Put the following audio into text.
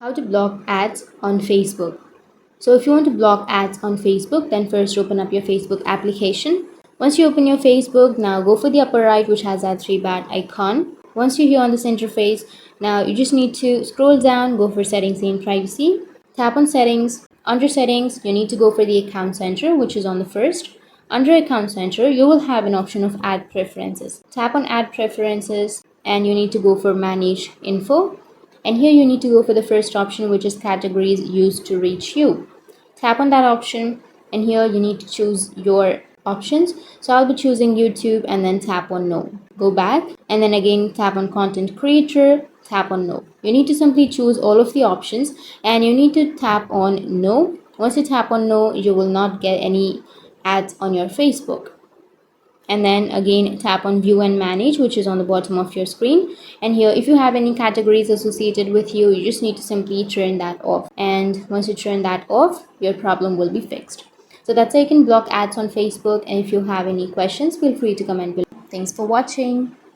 How to block ads on Facebook. So if you want to block ads on Facebook, then first open up your Facebook application. Once you open your Facebook, now go for the upper right, which has that three bat icon. Once you're here on this interface, now you just need to scroll down, go for settings and privacy, tap on settings. Under settings, you need to go for the account center, which is on the first. Under account center, you will have an option of ad preferences. Tap on ad preferences and you need to go for manage info. And here you need to go for the first option, which is categories used to reach you. Tap on that option and here you need to choose your options. So I'll be choosing YouTube and then tap on no. Go back and then again tap on content creator, tap on no. You need to simply choose all of the options and you need to tap on no. Once you tap on no, you will not get any ads on your Facebook. And then again tap on view and manage, which is on the bottom of your screen. And here if you have any categories associated with you, you just need to simply turn that off. And once you turn that off, your problem will be fixed. So that's how you can block ads on Facebook. And if you have any questions, feel free to comment below. Thanks for watching.